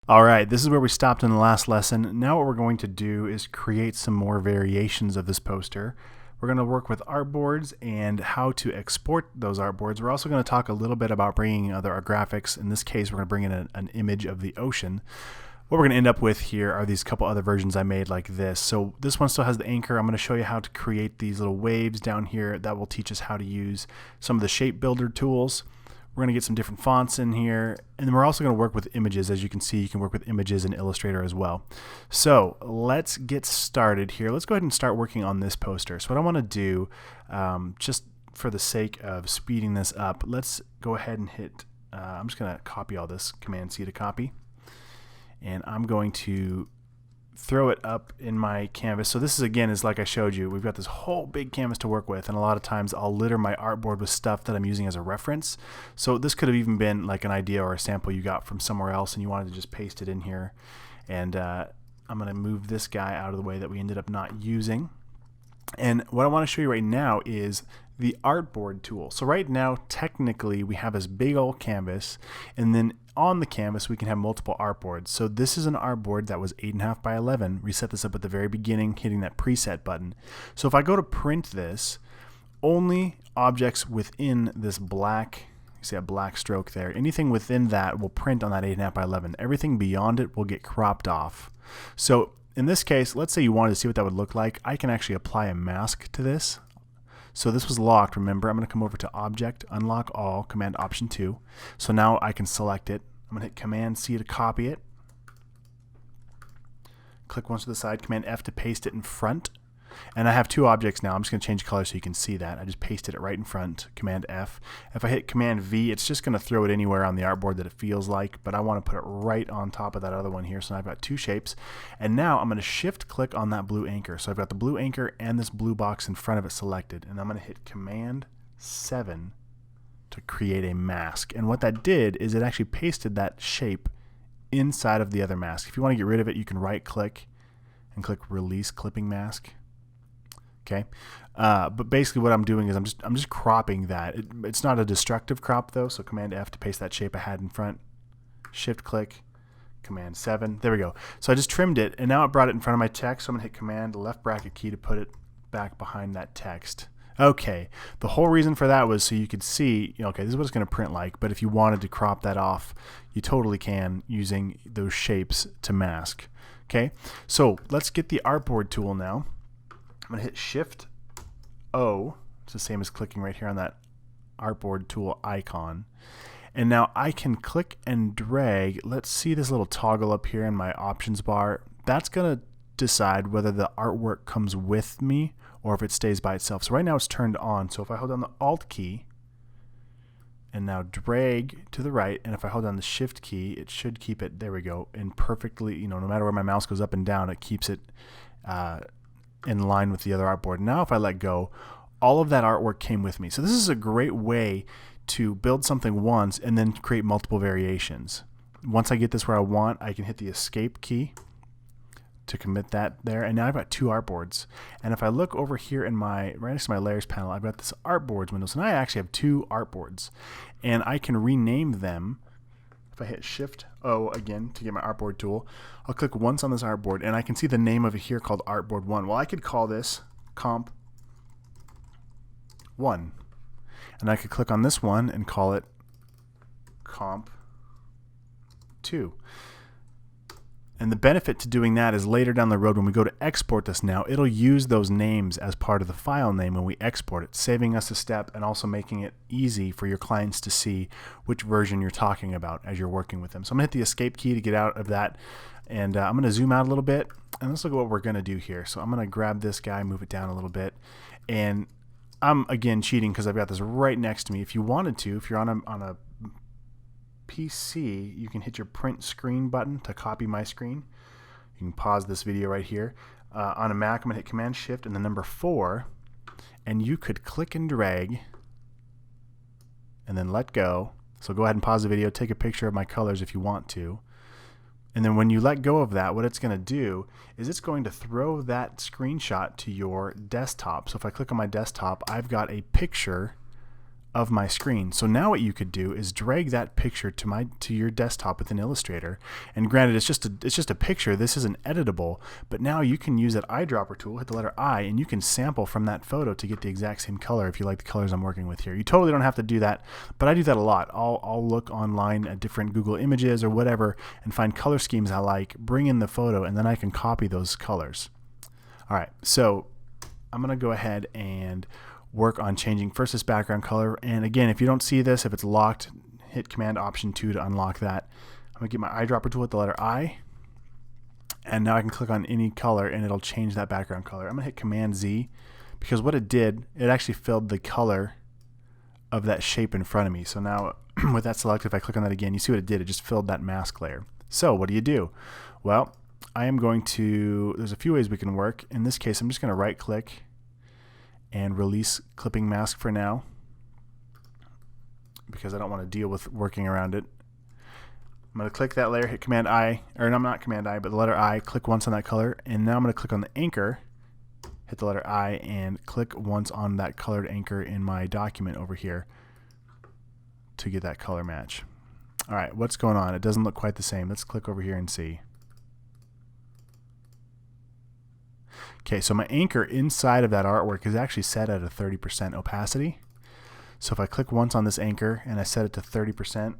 All right, this is where we stopped in the last lesson. Now what we're going to do is create some more variations of this poster. We're going to work with artboards and how to export those artboards. We're also going to talk a little bit about bringing other graphics. In this case, we're going to bring in an image of the ocean. What we're going to end up with here are these couple other versions I made like this. So this one still has the anchor. I'm going to show you how to create these little waves down here. That will teach us how to use some of the shape builder tools. We're going to get some different fonts in here, and then we're also going to work with images. As you can see, you can work with images in Illustrator as well. So let's get started here. Let's go ahead and start working on this poster. So what I want to do, just for the sake of speeding this up, let's go ahead and hit, I'm just going to copy all this, Command-C to copy, and I'm going to throw it up in my canvas. So this is, again, is like I showed you, we've got this whole big canvas to work with, and a lot of times I'll litter my artboard with stuff that I'm using as a reference. So this could have even been like an idea or a sample you got from somewhere else and you wanted to just paste it in here. And I'm going to move this guy out of the way that we ended up not using. And what I want to show you right now is the artboard tool. So right now, technically, we have this big old canvas, and then on the canvas, we can have multiple artboards. So this is an artboard that was 8.5 by 11. We set this up at the very beginning, hitting that preset button. So if I go to print this, only objects within this black, you see a black stroke there, anything within that will print on that 8.5 by 11. Everything beyond it will get cropped off. So in this case, let's say you wanted to see what that would look like. I can actually apply a mask to this. So this was locked, remember. I'm going to come over to Object, Unlock All, Command Option 2. So now I can select it. I'm going to hit Command-C to copy it. Click once to the side, Command-F to paste it in front. And I have two objects now. I'm just going to change color so you can see that. I just pasted it right in front, Command-F. If I hit Command-V, it's just going to throw it anywhere on the artboard that it feels like, but I want to put it right on top of that other one here. So now I've got two shapes. And now I'm going to shift-click on that blue anchor. So I've got the blue anchor and this blue box in front of it selected. And I'm going to hit Command-7 to create a mask. And what that did is it actually pasted that shape inside of the other mask. If you want to get rid of it, you can right-click and click Release Clipping Mask. Okay, but basically what I'm doing is I'm just cropping that. It's not a destructive crop though, so Command F to paste that shape I had in front. Shift click, Command 7. There we go. So I just trimmed it, and now it brought it in front of my text. So I'm gonna hit Command left bracket key to put it back behind that text. Okay, the whole reason for that was so you could see, okay, this is what it's gonna print like. But if you wanted to crop that off, you totally can using those shapes to mask. Okay, so let's get the artboard tool now. I'm going to hit Shift-O. It's the same as clicking right here on that artboard tool icon. And now I can click and drag. Let's see this little toggle up here in my options bar. That's going to decide whether the artwork comes with me or if it stays by itself. So right now it's turned on. So if I hold down the Alt key and now drag to the right, and if I hold down the Shift key, it should keep it, there we go, and perfectly, no matter where my mouse goes up and down, it keeps it in line with the other artboard. Now if I let go, all of that artwork came with me. So this is a great way to build something once and then create multiple variations. Once I get this where I want, I can hit the Escape key to commit that there, and now I've got two artboards. And if I look over here in my, right next to my Layers panel, I've got this Artboards window. So now I actually have two artboards, and I can rename them. If I hit Shift-O again to get my artboard tool, I'll click once on this artboard, and I can see the name of it here called Artboard 1. Well, I could call this Comp 1. And I could click on this one and call it Comp 2. And the benefit to doing that is later down the road when we go to export this now, it'll use those names as part of the file name when we export it, saving us a step and also making it easy for your clients to see which version you're talking about as you're working with them. So I'm going to hit the Escape key to get out of that, and I'm going to zoom out a little bit, and let's look at what we're going to do here. So I'm going to grab this guy, move it down a little bit, and I'm again cheating because I've got this right next to me. If you wanted to, if you're on a PC, you can hit your print screen button to copy my screen. You can pause this video right here. On a Mac, I'm going to hit Command Shift and the number 4, and you could click and drag and then let go. So go ahead and pause the video, take a picture of my colors if you want to. And then when you let go of that, what it's going to do is it's going to throw that screenshot to your desktop. So if I click on my desktop, I've got a picture of my screen. So now what you could do is drag that picture to your desktop within Illustrator. And granted, it's just a picture. This isn't editable, but now you can use that eyedropper tool, hit the letter I, and you can sample from that photo to get the exact same color if you like the colors I'm working with here. You totally don't have to do that, but I do that a lot. I'll look online at different Google images or whatever and find color schemes I like, bring in the photo, and then I can copy those colors. All right, so I'm going to go ahead and work on changing first this background color. And again, if you don't see this, if it's locked, hit Command Option 2 to unlock that. I'm going to get my eyedropper tool at the letter I, and now I can click on any color and it'll change that background color. I'm going to hit Command Z because what it did, it actually filled the color of that shape in front of me. So now with that selected, if I click on that again, you see what it did. It just filled that mask layer. So what do? Well, I am going to, there's a few ways we can work. In this case, I'm just going to right click and release clipping mask for now because I don't want to deal with working around it. I'm going to click that layer, hit Command I, or no, not Command I, but the letter I, click once on that color, and now I'm going to click on the anchor, hit the letter I, and click once on that colored anchor in my document over here to get that color match. All right, what's going on? It doesn't look quite the same. Let's click over here and see. Okay, so my anchor inside of that artwork is actually set at a 30% opacity. So if I click once on this anchor and I set it to 30%,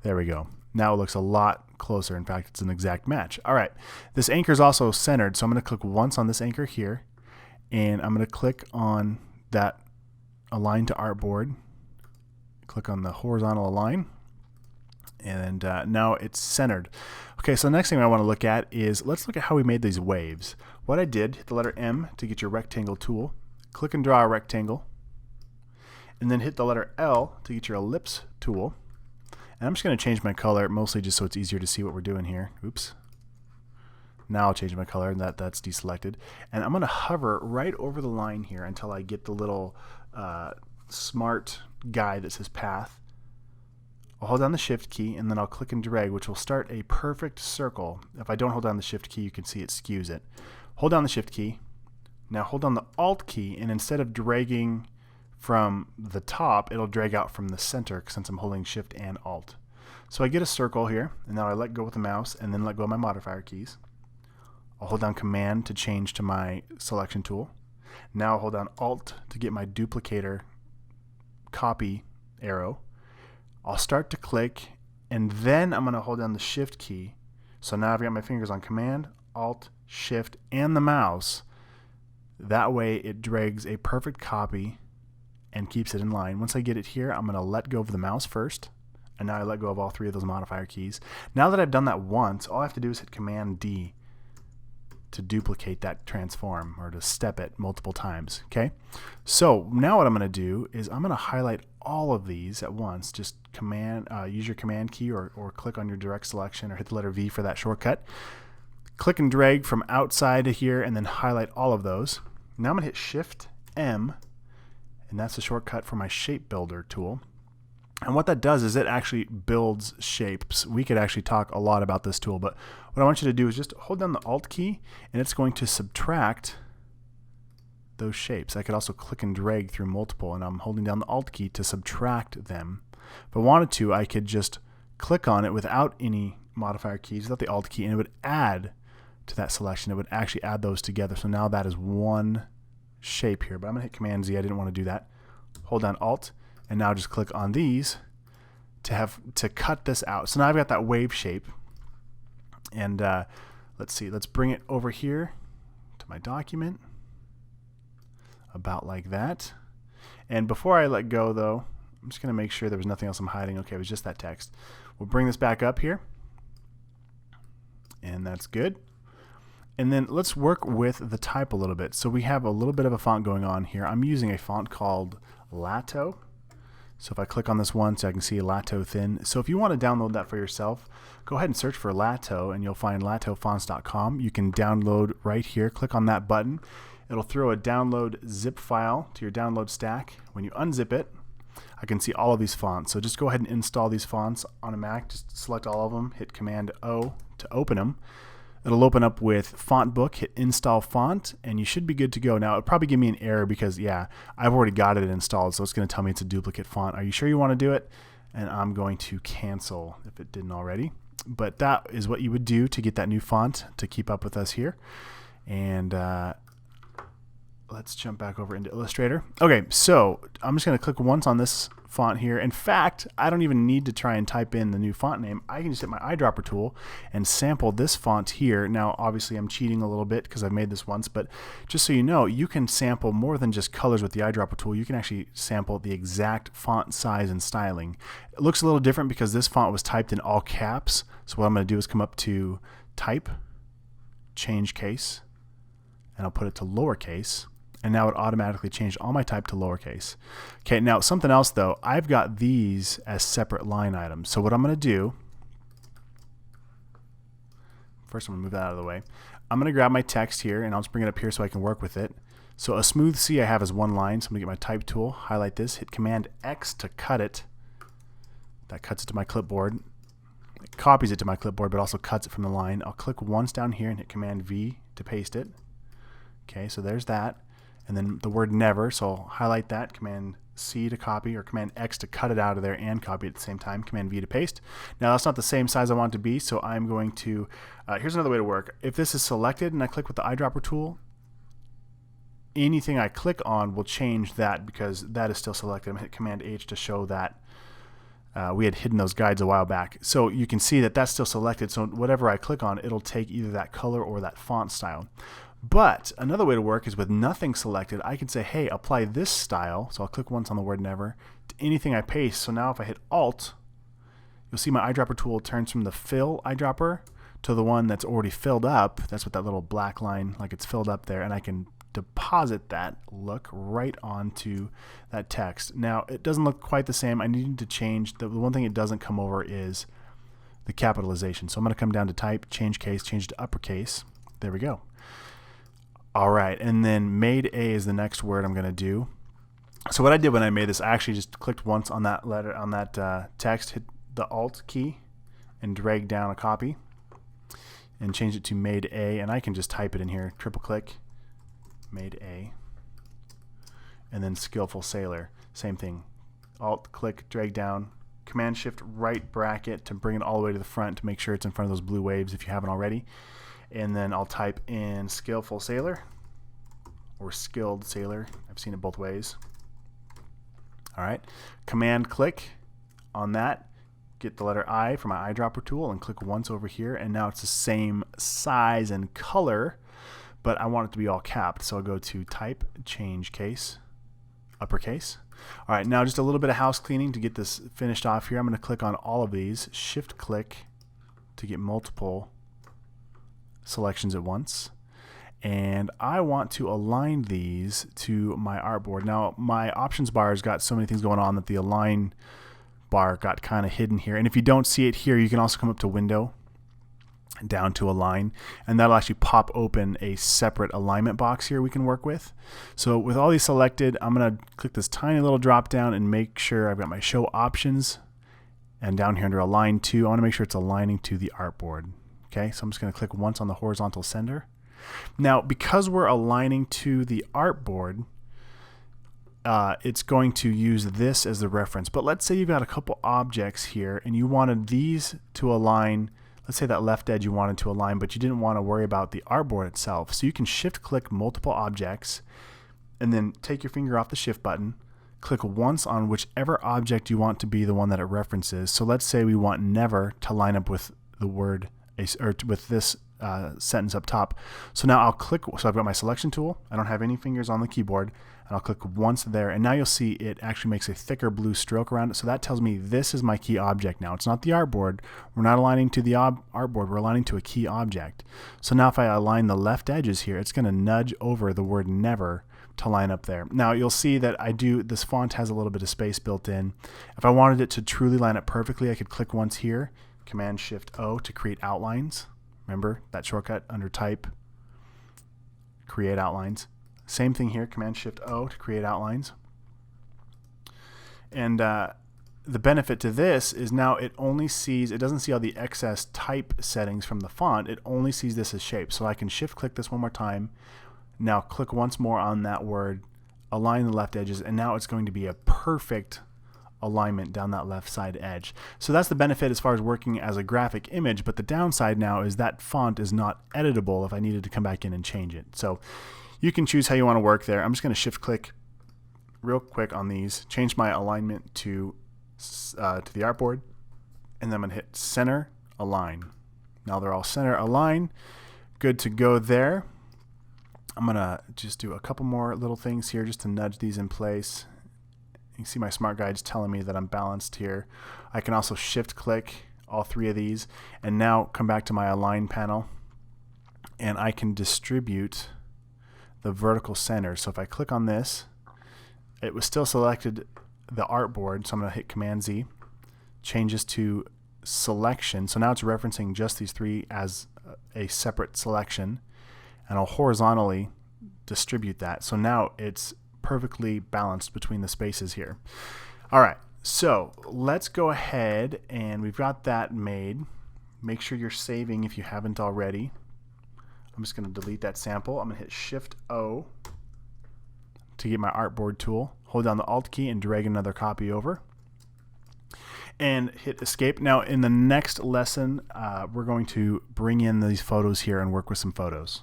there we go. Now it looks a lot closer. In fact, it's an exact match. All right, this anchor is also centered, so I'm going to click once on this anchor here, and I'm going to click on that Align to Artboard. Click on the horizontal align, and now it's centered. Okay, so the next thing I want to look at is, let's look at how we made these waves. What I did, hit the letter M to get your rectangle tool, click and draw a rectangle, and then hit the letter L to get your ellipse tool. And I'm just going to change my color, mostly just so it's easier to see what we're doing here. Oops. Now I'll change my color, and that's deselected. And I'm going to hover right over the line here until I get the little smart guy that says path. I'll hold down the Shift key, and then I'll click and drag, which will start a perfect circle. If I don't hold down the Shift key, you can see it skews it. Hold down the Shift key. Now hold down the Alt key, and instead of dragging from the top, it'll drag out from the center since I'm holding Shift and Alt. So I get a circle here, and now I let go with the mouse and then let go of my modifier keys. I'll hold down Command to change to my selection tool. Now I'll hold down Alt to get my duplicator copy arrow. I'll start to click, and then I'm going to hold down the Shift key. So now I've got my fingers on Command, Alt, Shift, and the mouse. That way it drags a perfect copy and keeps it in line. Once I get it here, I'm going to let go of the mouse first, and now I let go of all three of those modifier keys. Now that I've done that once, all I have to do is hit Command D to duplicate that transform, or to step it multiple times. Okay, so now what I'm going to do is I'm going to highlight all of these at once. Just use your Command key, or click on your direct selection, or hit the letter V for that shortcut. Click and drag from outside of here and then highlight all of those. Now I'm going to hit Shift M, and that's the shortcut for my shape builder tool. And what that does is it actually builds shapes. We could actually talk a lot about this tool, but what I want you to do is just hold down the Alt key, and it's going to subtract those shapes. I could also click and drag through multiple, and I'm holding down the Alt key to subtract them. If I wanted to, I could just click on it without any modifier keys, without the Alt key, and it would add to that selection. It would actually add those together. So now that is one shape here, but I'm going to hit Command Z. I didn't want to do that. Hold down Alt, and now just click on these to cut this out. So now I've got that wave shape, and let's see, let's bring it over here to my document, about like that. And before I let go though, I'm just going to make sure there was nothing else I'm hiding. Okay, it was just that text. We'll bring this back up here, and that's good. And then let's work with the type a little bit. So we have a little bit of a font going on here. I'm using a font called Lato. So if I click on this one, so I can see Lato Thin. So if you want to download that for yourself, go ahead and search for Lato, and you'll find latofonts.com. You can download right here. Click on that button. It'll throw a download zip file to your download stack. When you unzip it, I can see all of these fonts. So just go ahead and install these fonts on a Mac. Just select all of them, hit Command O to open them. It'll open up with Font Book, hit Install Font, and you should be good to go. Now, it'll probably give me an error because, yeah, I've already got it installed, so it's going to tell me it's a duplicate font. Are you sure you want to do it? And I'm going to cancel if it didn't already. But that is what you would do to get that new font to keep up with us here. And let's jump back over into Illustrator. Okay, so I'm just going to click once on this font here. In fact, I don't even need to try and type in the new font name. I can just hit my eyedropper tool and sample this font here. Now, obviously, I'm cheating a little bit because I've made this once, but just so you know, you can sample more than just colors with the eyedropper tool. You can actually sample the exact font size and styling. It looks a little different because this font was typed in all caps. So what I'm going to do is come up to Type, Change Case, and I'll put it to lowercase. And now it automatically changed all my type to lowercase. Okay, now something else though, I've got these as separate line items. So what I'm going to do, first I'm going to move that out of the way. I'm going to grab my text here and I'll just bring it up here so I can work with it. So a smooth C I have as one line, so I'm going to get my type tool, highlight this, hit Command X to cut it. That cuts it to my clipboard. It copies it to my clipboard but also cuts it from the line. I'll click once down here and hit Command V to paste it. Okay, so there's that. And then the word never, so I'll highlight that, Command C to copy, or Command X to cut it out of there and copy it at the same time, Command V to paste. Now that's not the same size I want it to be, so I'm going to, here's another way to work. If this is selected and I click with the eyedropper tool, anything I click on will change that because that is still selected. I'm going to hit Command H to show that we had hidden those guides a while back. So you can see that that's still selected, so whatever I click on, it'll take either that color or that font style. But another way to work is with nothing selected, I can say, hey, apply this style. So I'll click once on the word never to anything I paste. So now if I hit Alt, you'll see my eyedropper tool turns from the fill eyedropper to the one that's already filled up. That's what that little black line, like it's filled up there, and I can deposit that look right onto that text. Now it doesn't look quite the same. I need to change, the one thing it doesn't come over is the capitalization. So I'm going to come down to Type, Change Case, change to uppercase. There we go. All right, and then made A is the next word I'm going to do. So what I did when I made this, I actually just clicked once on that letter, on that text, hit the Alt key, and drag down a copy, and change it to made A. And I can just type it in here, triple click, made A, and then skillful sailor, same thing. Alt click, drag down, Command Shift right bracket to bring it all the way to the front to make sure it's in front of those blue waves if you haven't already. And then I'll type in skillful sailor or skilled sailor. I've seen it both ways. All right, Command click on that, get the letter I from my eyedropper tool and click once over here, and now it's the same size and color, but I want it to be all capped. So I'll go to Type, Change Case, uppercase. All right, now just a little bit of house cleaning to get this finished off here. I'm going to click on all of these, shift click to get multiple selections at once, and I want to align these to my artboard. Now my options bar has got so many things going on that the align bar got kind of hidden here, and if you don't see it here, you can also come up to Window, down to Align, and that'll actually pop open a separate alignment box here we can work with. So with all these selected, I'm going to click this tiny little drop down and make sure I've got my show options, and down here under Align to, I want to make sure it's aligning to the artboard. Okay, so I'm just going to click once on the horizontal sender. Now, because we're aligning to the artboard, it's going to use this as the reference. But let's say you've got a couple objects here and you wanted these to align. Let's say that left edge you wanted to align, but you didn't want to worry about the artboard itself. So you can shift click multiple objects and then take your finger off the shift button, click once on whichever object you want to be the one that it references. So let's say we want never to line up with the word, or with this sentence up top. So now I'll click, so I've got my selection tool, I don't have any fingers on the keyboard, and I'll click once there, and now you'll see it actually makes a thicker blue stroke around it. So that tells me this is my key object now. It's not the artboard. We're not aligning to the artboard, we're aligning to a key object. So now if I align the left edges here, it's going to nudge over the word never to line up there. Now you'll see that this font has a little bit of space built in. If I wanted it to truly line up perfectly, I could click once here, Command Shift O to create outlines. Remember that shortcut under Type, create outlines. Same thing here, Command Shift O to create outlines. And the benefit to this is now it doesn't see all the excess type settings from the font. It only sees this as shape. So I can shift click this one more time. Now click once more on that word, align the left edges, and now it's going to be a perfect alignment down that left side edge. So that's the benefit as far as working as a graphic image, but the downside now is that font is not editable if I needed to come back in and change it. So you can choose how you want to work there. I'm just going to shift click real quick on these, change my alignment to the artboard, and then I'm going to hit center align. Now they're all center align. Good to go there. I'm going to just do a couple more little things here just to nudge these in place. You can see my smart guide's telling me that I'm balanced here. I can also shift click all three of these and now come back to my align panel, and I can distribute the vertical center. So if I click on this, it was still selected the artboard, so I'm going to hit Command Z, change this to selection. So now it's referencing just these three as a separate selection, and I'll horizontally distribute that. So now it's perfectly balanced between the spaces here. All right, so let's go ahead, and we've got that made. Make sure you're saving if you haven't already. I'm just going to delete that sample. I'm going to hit Shift O to get my artboard tool. Hold down the Alt key and drag another copy over, and hit escape. Now in the next lesson, we're going to bring in these photos here and work with some photos.